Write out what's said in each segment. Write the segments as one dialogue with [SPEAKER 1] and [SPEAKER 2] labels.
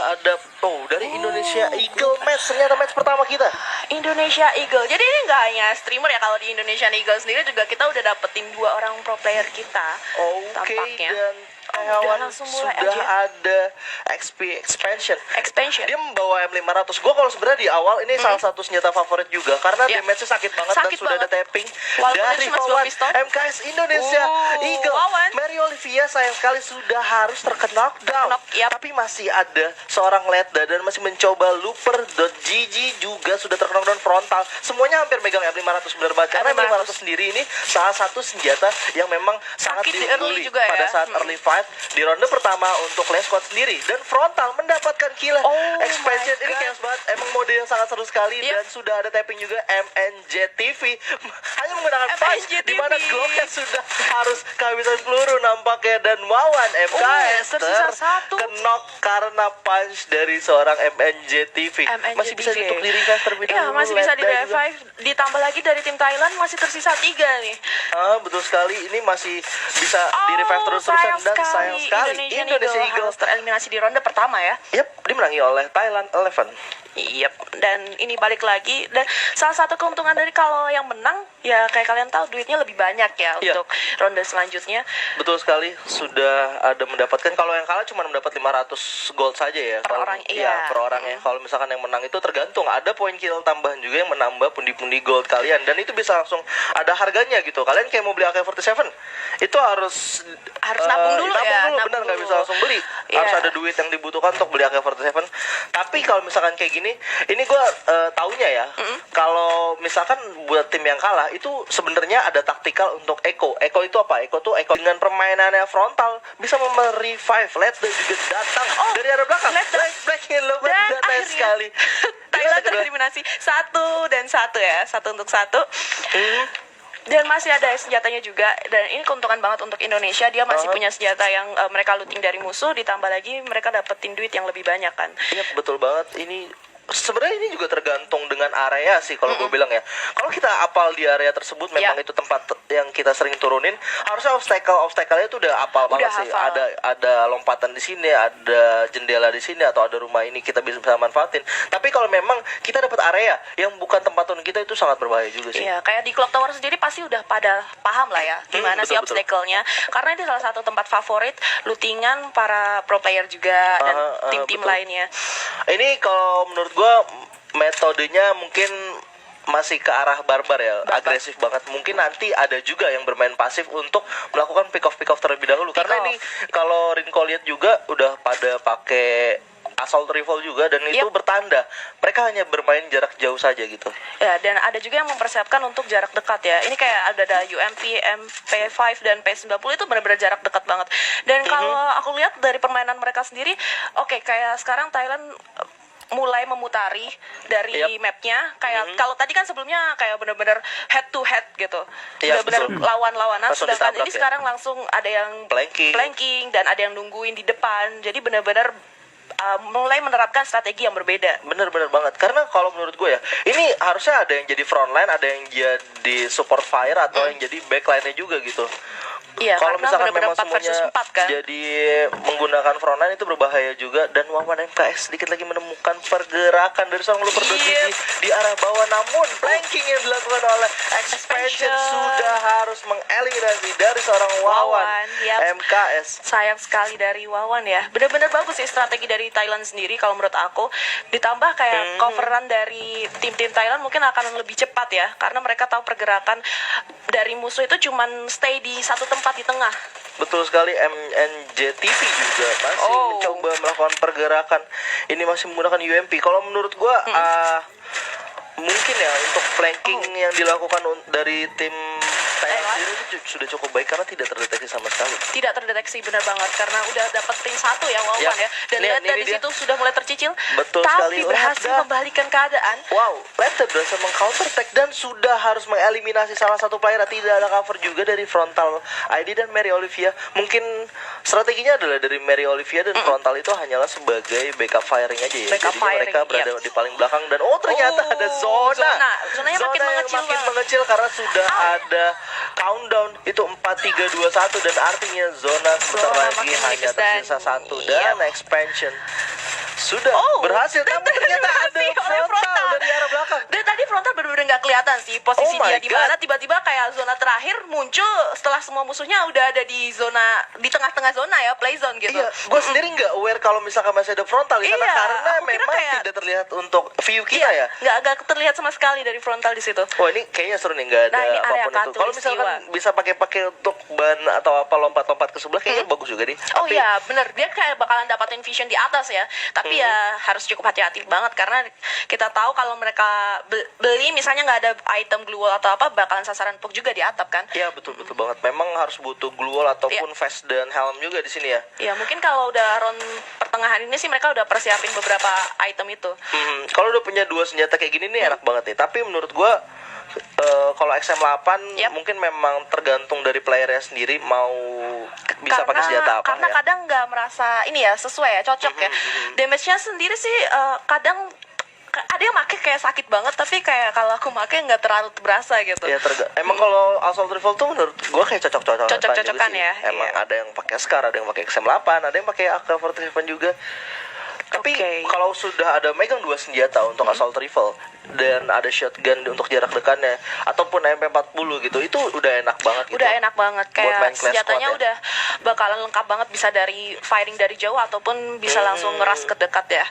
[SPEAKER 1] ada dari Indonesia Eagle match, ternyata match pertama kita.
[SPEAKER 2] Indonesia Eagle. Jadi ini nggak hanya streamer ya, kalau di Indonesian Eagle sendiri juga kita udah dapetin 2 orang pro player kita.
[SPEAKER 1] Oke,
[SPEAKER 2] tampaknya.
[SPEAKER 1] dan
[SPEAKER 2] Udah langsung mulai
[SPEAKER 1] sudah
[SPEAKER 2] aja.
[SPEAKER 1] ada XP expansion.
[SPEAKER 2] Expansion.
[SPEAKER 1] Dia membawa M500. Gue kalau sebenarnya di awal ini salah satu senjata favorit juga karena damage-nya sakit banget dan sudah ada tapping
[SPEAKER 2] Walaupun
[SPEAKER 1] dari
[SPEAKER 2] cuma 2
[SPEAKER 1] Wawan.
[SPEAKER 2] pistol.
[SPEAKER 1] MKS Indonesia Eagle.
[SPEAKER 2] Wawan.
[SPEAKER 1] Mary Olivia sayang sekali sudah harus terkena knockdown. Tapi masih ada seorang Ledda dan masih mencoba Looper.gg juga sudah terkena knockdown frontal. Semuanya hampir megang M500 benar banget. Karena M500 sendiri ini salah satu senjata yang memang sangat diungguli pada saat early fight. Di ronde pertama untuk Lane Squad sendiri dan frontal mendapatkan kill. Expansion ini chaos banget, emang mode yang sangat seru sekali. Dan sudah ada tapping juga MNJ TV hanya menggunakan punch di mana Glocknya sudah harus kehabisan peluru nampaknya, dan Wawan MKS terkenok karena punch dari seorang MNJ TV. Masih bisa untuk di revive terlebih dahulu.
[SPEAKER 2] Masih bisa di revive, ditambah lagi dari tim Thailand masih tersisa 3 nih.
[SPEAKER 1] Betul sekali, ini masih bisa di revive terus-terusan dan sayang sekali Indonesia Eagle
[SPEAKER 2] tereliminasi di ronde pertama ya.
[SPEAKER 1] Dimenangi oleh Thailand 11.
[SPEAKER 2] Dan ini balik lagi, dan salah satu keuntungan dari kalau yang menang ya kayak kalian tahu duitnya lebih banyak ya untuk ronde selanjutnya.
[SPEAKER 1] Betul sekali, sudah ada mendapatkan, kalau yang kalah cuma mendapat 500 gold saja ya
[SPEAKER 2] per orang.
[SPEAKER 1] Per orang ya. Kalau misalkan yang menang itu tergantung, ada poin kill tambahan juga yang menambah pundi-pundi gold kalian, dan itu bisa langsung ada harganya gitu. Kalian kayak mau beli AK-47 itu harus
[SPEAKER 2] nabung dulu
[SPEAKER 1] benar, nggak bisa langsung beli. Harus ada duit yang dibutuhkan untuk beli AK-47. Tapi kalau misalkan kayak gini, ini gue taunya ya, kalau misalkan buat tim yang kalah itu sebenarnya ada taktikal untuk Echo. Echo itu apa? Echo dengan permainannya frontal bisa merevive Ledda juga datang dari arah belakang. Blacknya luar biasa sekali.
[SPEAKER 2] Thailand tereliminasi 1 dan 1 ya, 1 untuk 1. Dan masih ada senjatanya juga, dan ini keuntungan banget untuk Indonesia. Dia masih punya senjata yang mereka looting dari musuh, ditambah lagi mereka dapetin duit yang lebih banyak kan.
[SPEAKER 1] Iya, betul banget. Ini sebenarnya ini juga tergantung dengan area sih kalau gue bilang ya. Kalau kita apal di area tersebut, memang itu tempat yang kita sering turunin, harusnya obstacle-nya itu udah apal banget sih. Ada lompatan di sini, ada jendela di sini, atau ada rumah ini kita bisa manfaatin. Tapi kalau memang kita dapat area yang bukan tempat turun kita, itu sangat berbahaya juga sih.
[SPEAKER 2] Iya, kayak di Clock Tower sendiri pasti udah pada paham lah ya gimana sih obstacle-nya. Karena ini salah satu tempat favorit lootingan para pro player juga dan tim-tim lainnya.
[SPEAKER 1] Ini kalau menurut gue metodenya mungkin masih ke arah barbar ya, agresif banget. Mungkin nanti ada juga yang bermain pasif untuk melakukan pick off terlebih dahulu. Karena ini kalau Rinko lihat juga udah pada pakai assault rifle juga, dan itu bertanda mereka hanya bermain jarak jauh saja gitu.
[SPEAKER 2] Ya, dan ada juga yang mempersiapkan untuk jarak dekat ya. Ini kayak ada UMP, MP5 dan P90 itu benar-benar jarak dekat banget. Dan kalau aku lihat dari permainan mereka sendiri, kayak sekarang Thailand mulai memutari dari mapnya, kayak kalau tadi kan sebelumnya kayak benar-benar head to head gitu, benar-benar lawan-lawanan, sedangkan ini sekarang langsung ada yang planking dan ada yang nungguin di depan, jadi benar-benar mulai menerapkan strategi yang berbeda.
[SPEAKER 1] Bener-bener banget, karena kalau menurut gue ya, ini harusnya ada yang jadi frontline, ada yang jadi support fire, atau yang jadi backline-nya juga gitu.
[SPEAKER 2] Iya,
[SPEAKER 1] kalau misalkan memang
[SPEAKER 2] 4 versus 4 kan,
[SPEAKER 1] jadi menggunakan frontline itu berbahaya juga. Dan Wawan MKS sedikit lagi menemukan pergerakan dari seorang Looper.gg di arah bawah, namun planking yang dilakukan oleh Expansion sudah harus mengeliminasi dari seorang Wawan MKS.
[SPEAKER 2] Sayang sekali dari Wawan ya. Benar-benar bagus sih strategi dari Thailand sendiri kalau menurut aku. Ditambah kayak coveran dari tim-tim Thailand mungkin akan lebih cepat ya, karena mereka tahu pergerakan dari musuh itu cuman stay di satu tempat di tengah.
[SPEAKER 1] Betul sekali, MNJ TV juga masih mencoba melakukan pergerakan. Ini masih menggunakan UMP. Kalau menurut gua mungkin ya untuk flanking yang dilakukan dari tim Thailand itu sudah cukup baik karena tidak terdeteksi sama sekali. Tidak
[SPEAKER 2] terdeteksi, benar banget, karena udah dapetin 1 ya Wawan ya. Dan lihat dari situ sudah mulai tercicil.
[SPEAKER 1] Betul
[SPEAKER 2] tapi
[SPEAKER 1] sekali.
[SPEAKER 2] Berhasil membalikan keadaan.
[SPEAKER 1] Wow, Ledda berhasil meng-counter attack dan sudah harus mengeliminasi salah satu player. Tidak ada cover juga dari frontal ID dan Mary Olivia. Mungkin strateginya adalah dari Mary Olivia dan frontal itu hanyalah sebagai backup firing aja ya. Jadi mereka berada di paling belakang, dan ternyata ada
[SPEAKER 2] zonanya
[SPEAKER 1] makin mengecil karena sudah ada countdown itu 4, 3, 2, 1, dan artinya zona sebentar lagi hanya tersisa 1. Dan Expansion sudah berhasil.
[SPEAKER 2] dan
[SPEAKER 1] Namun ternyata ada
[SPEAKER 2] terjadi oleh
[SPEAKER 1] frontal dari arah belakang.
[SPEAKER 2] Dan tadi frontal benar-benar nggak kelihatan sih posisi
[SPEAKER 1] Oh my
[SPEAKER 2] dia di mana.
[SPEAKER 1] God.
[SPEAKER 2] Tiba-tiba kayak zona terakhir muncul setelah semua musuhnya udah ada di zona, di tengah-tengah zona ya, play zone gitu.
[SPEAKER 1] Iya, gue sendiri nggak aware kalau misalkan masih ada frontal di sana
[SPEAKER 2] Iya,
[SPEAKER 1] karena
[SPEAKER 2] aku kira
[SPEAKER 1] memang
[SPEAKER 2] kayak-
[SPEAKER 1] tidak terlihat untuk view kita ya.
[SPEAKER 2] nggak terlihat sama sekali dari frontal di situ.
[SPEAKER 1] Wah ini kayaknya seru nih, nggak ada
[SPEAKER 2] Nah, ini area
[SPEAKER 1] apapun itu. Kalau misalkan
[SPEAKER 2] khatulistiwa.
[SPEAKER 1] bisa pakai untuk ban atau apa lompat-lompat ke sebelah kayaknya bagus juga nih.
[SPEAKER 2] Oh
[SPEAKER 1] Tapi-
[SPEAKER 2] iya, bener, dia kayak bakalan dapatin vision di atas ya. Tapi ya harus cukup hati-hati banget karena kita tahu kalau mereka beli misalnya nggak ada item glue wall atau apa, bakalan sasaran empuk juga di atap kan.
[SPEAKER 1] Iya betul banget. Memang harus butuh glue wall ataupun vest dan helm juga di sini ya.
[SPEAKER 2] Ya mungkin kalau udah round pertengahan ini sih mereka udah persiapin beberapa item itu.
[SPEAKER 1] Kalau udah punya dua senjata kayak gini nih enak banget nih. Tapi menurut gua kalau XM8
[SPEAKER 2] Yap.
[SPEAKER 1] mungkin memang tergantung dari playernya sendiri mau bisa pakai senjata apa
[SPEAKER 2] karena
[SPEAKER 1] ya.
[SPEAKER 2] kadang nggak merasa ini ya sesuai ya, cocok ya. Damage-nya sendiri sih kadang ada yang make kayak sakit banget, tapi kayak kalau aku make nggak terlalu berasa gitu.
[SPEAKER 1] Ya emang kalau Assault Rifle tuh menurut gua kayak cocok-cocokan
[SPEAKER 2] Cocok-cocokan
[SPEAKER 1] juga sih.
[SPEAKER 2] ya,
[SPEAKER 1] Emang
[SPEAKER 2] iya.
[SPEAKER 1] ada yang pakai Scar, ada yang pakai XM8, ada yang pakai AK-47 juga. Tapi
[SPEAKER 2] Oke.
[SPEAKER 1] kalau sudah ada megang dua senjata untuk Assault Rifle dan ada shotgun untuk jarak dekatnya ataupun MP40 gitu, itu udah enak banget gitu.
[SPEAKER 2] Udah enak banget,
[SPEAKER 1] Buat main
[SPEAKER 2] kayak
[SPEAKER 1] class
[SPEAKER 2] senjatanya
[SPEAKER 1] squad ya.
[SPEAKER 2] udah bakalan lengkap banget, bisa dari firing dari jauh ataupun bisa langsung ngeras ke dekat ya.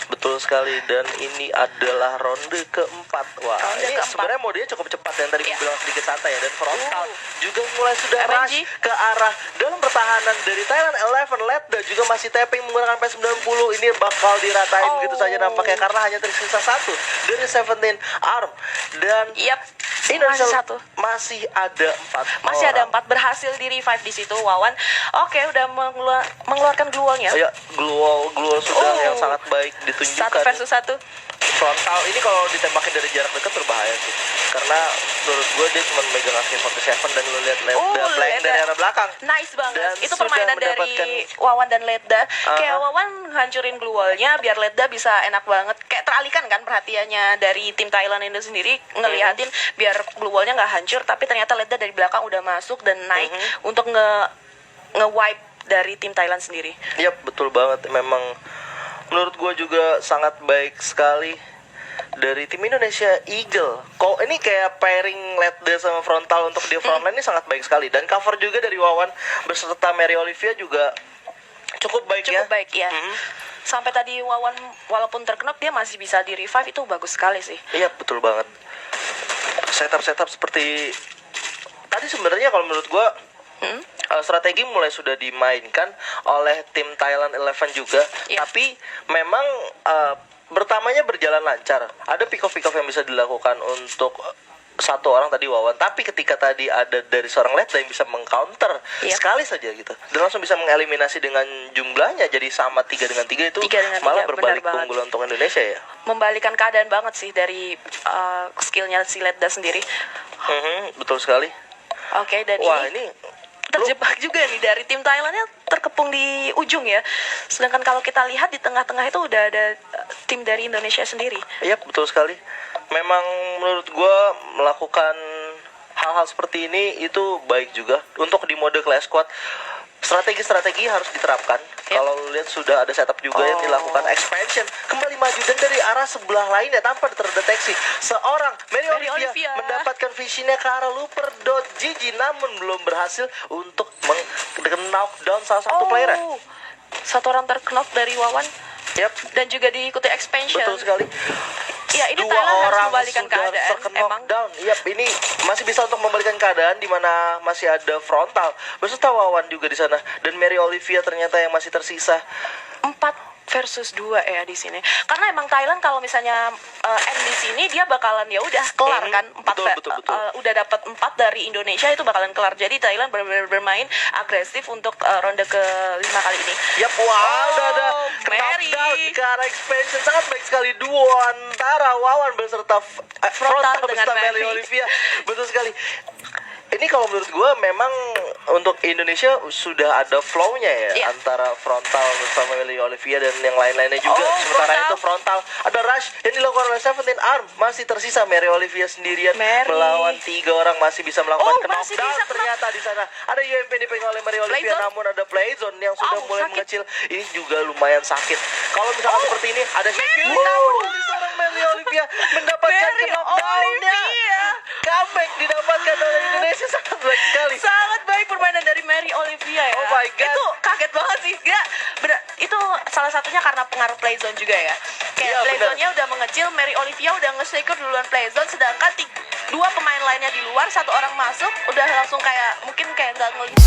[SPEAKER 1] Betul sekali, dan ini adalah ronde keempat. Wah,
[SPEAKER 2] Ronde
[SPEAKER 1] ini
[SPEAKER 2] keempat.
[SPEAKER 1] sebenarnya modenya cukup cepat yang tadi
[SPEAKER 2] Iya.
[SPEAKER 1] gue bilang sedikit santai ya, dan frontal juga mulai sudah
[SPEAKER 2] MNG.
[SPEAKER 1] rush ke arah dalam pertahanan dari Thailand 11 Letda juga masih tapping menggunakan P90. Ini bakal diratain
[SPEAKER 2] Oh.
[SPEAKER 1] begitu saja nampaknya karena hanya tersisa satu dari 17 arm, dan
[SPEAKER 2] Yap,
[SPEAKER 1] Indonesia
[SPEAKER 2] masih satu.
[SPEAKER 1] masih ada 4
[SPEAKER 2] Masih ada
[SPEAKER 1] orang.
[SPEAKER 2] 4 berhasil di revive di situ, Wawan. Oke, udah mengeluarkan glue wall-nya.
[SPEAKER 1] Ya, glue wall sudah
[SPEAKER 2] Oh.
[SPEAKER 1] yang sangat baik ditunjukkan.
[SPEAKER 2] 1 versus 1.
[SPEAKER 1] Frontal ini kalau ditembakin dari jarak dekat berbahaya sih, karena menurut gue dia cuma megang AK-47 dan lo lihat playing
[SPEAKER 2] Ledda.
[SPEAKER 1] dari arah belakang.
[SPEAKER 2] Nice banget.
[SPEAKER 1] Dan
[SPEAKER 2] Itu
[SPEAKER 1] sudah
[SPEAKER 2] permainan
[SPEAKER 1] mendapatkan-
[SPEAKER 2] dari Wawan dan Ledda. Kayak
[SPEAKER 1] Aha.
[SPEAKER 2] Wawan hancurin glue wall-nya biar Ledda bisa enak banget. Kayak teralihkan kan perhatiannya dari tim Thailand itu sendiri, ngeliatin biar glue wall-nya nggak hancur, tapi ternyata Ledda dari belakang udah masuk dan naik untuk nge-wipe dari tim Thailand sendiri.
[SPEAKER 1] Yap, betul banget. Memang menurut gue juga sangat baik sekali dari tim Indonesia Eagle. Kok ini kayak pairing Ledda sama frontal untuk di frontline ini sangat baik sekali, dan cover juga dari Wawan beserta Mary Olivia juga cukup baik ya.
[SPEAKER 2] Cukup baik ya. Sampai tadi Wawan walaupun terknok dia masih bisa di revive, itu bagus sekali sih.
[SPEAKER 1] Iya betul banget. Setup seperti tadi sebenarnya kalau menurut gua strategi mulai sudah dimainkan oleh tim Thailand 11 juga.
[SPEAKER 2] Iya.
[SPEAKER 1] Tapi memang pertamanya berjalan lancar. Ada pick off yang bisa dilakukan untuk satu orang tadi Wawan, tapi ketika tadi ada dari seorang Ledda yang bisa mengcounter
[SPEAKER 2] Yep.
[SPEAKER 1] sekali saja gitu, dan langsung bisa mengeliminasi dengan jumlahnya jadi sama 3 dengan 3 itu
[SPEAKER 2] 3 dengan 3,
[SPEAKER 1] malah berbalik
[SPEAKER 2] benar banget.
[SPEAKER 1] keunggulan untuk Indonesia ya.
[SPEAKER 2] Membalikan keadaan banget sih dari skillnya si Ledda sendiri.
[SPEAKER 1] Betul sekali.
[SPEAKER 2] Oke, dan
[SPEAKER 1] Wah
[SPEAKER 2] ini
[SPEAKER 1] ini
[SPEAKER 2] terjebak juga nih dari tim Thailandnya, terkepung di ujung ya. Sedangkan kalau kita lihat di tengah-tengah itu udah ada tim dari Indonesia sendiri.
[SPEAKER 1] Iya betul sekali. Memang menurut gue melakukan hal-hal seperti ini itu baik juga untuk di mode class squad. Strategi-strategi harus diterapkan. Kalau lu lihat sudah ada setup juga yang dilakukan expansion kembali maju, dan dari arah sebelah lainnya tanpa terdeteksi seorang Mary Olivia mendapatkan visionnya ke arah looper.gg, namun belum berhasil untuk knockdown salah satu player.
[SPEAKER 2] Satu orang terknok dari Wawan.
[SPEAKER 1] Yap,
[SPEAKER 2] Dan juga diikuti expansion.
[SPEAKER 1] betul sekali.
[SPEAKER 2] Ya, ini
[SPEAKER 1] Dua
[SPEAKER 2] Thailand harus
[SPEAKER 1] orang
[SPEAKER 2] membalikan
[SPEAKER 1] sudah
[SPEAKER 2] keadaan.
[SPEAKER 1] terkena
[SPEAKER 2] Emang
[SPEAKER 1] knockdown. Yap, ini masih bisa untuk membalikan keadaan di mana masih ada frontal beserta Wawan juga di sana, dan Mary Olivia ternyata yang masih tersisa.
[SPEAKER 2] 4 versus 2 ya di sini. Karena emang Thailand kalau misalnya end di sini dia bakalan ya udah kelar kan. 4
[SPEAKER 1] betul.
[SPEAKER 2] udah dapat 4 dari Indonesia, itu bakalan kelar. Jadi Thailand benar-benar bermain agresif untuk ronde ke-5 kali ini.
[SPEAKER 1] Yap, wow, udah ada
[SPEAKER 2] Mary.
[SPEAKER 1] knockdown ke arah expansion. Sangat baik sekali duo antara Wawan beserta frontal
[SPEAKER 2] dengan
[SPEAKER 1] beserta Mary
[SPEAKER 2] Mary.
[SPEAKER 1] Olivia. Betul sekali. Ini kalau menurut gue memang untuk Indonesia sudah ada flow-nya ya,
[SPEAKER 2] Iya.
[SPEAKER 1] antara frontal bersama Mary Olivia dan yang lain-lainnya juga. Sementara
[SPEAKER 2] frontal.
[SPEAKER 1] itu frontal ada rush yang dilakukan oleh 17 arm, masih tersisa Mary Olivia sendirian
[SPEAKER 2] Mary.
[SPEAKER 1] melawan 3 orang, masih bisa melakukan
[SPEAKER 2] Masih
[SPEAKER 1] knockdown.
[SPEAKER 2] bisa
[SPEAKER 1] Ternyata di sana ada UMP dipegang oleh Mary Olivia,
[SPEAKER 2] Playzone.
[SPEAKER 1] namun ada playzone yang sudah mulai
[SPEAKER 2] sakit.
[SPEAKER 1] mengecil. Ini juga lumayan sakit Kalau misalkan seperti ini ada Shakira, namun seorang Mary Olivia mendapatkan
[SPEAKER 2] Mary
[SPEAKER 1] knockdown-nya.
[SPEAKER 2] Olivia.
[SPEAKER 1] Comeback didapatkan oleh Indonesia, sangat baik sekali.
[SPEAKER 2] Sangat baik permainan dari Mary Olivia ya.
[SPEAKER 1] Oh my God.
[SPEAKER 2] Itu kaget banget sih. Itu salah satunya karena pengaruh playzone juga ya. Kayak
[SPEAKER 1] Iya,
[SPEAKER 2] playzone-nya udah mengecil, Mary Olivia udah nge-secure duluan playzone, sedangkan dua pemain lainnya di luar, satu orang masuk udah langsung kayak mungkin kayak nggak ngelihat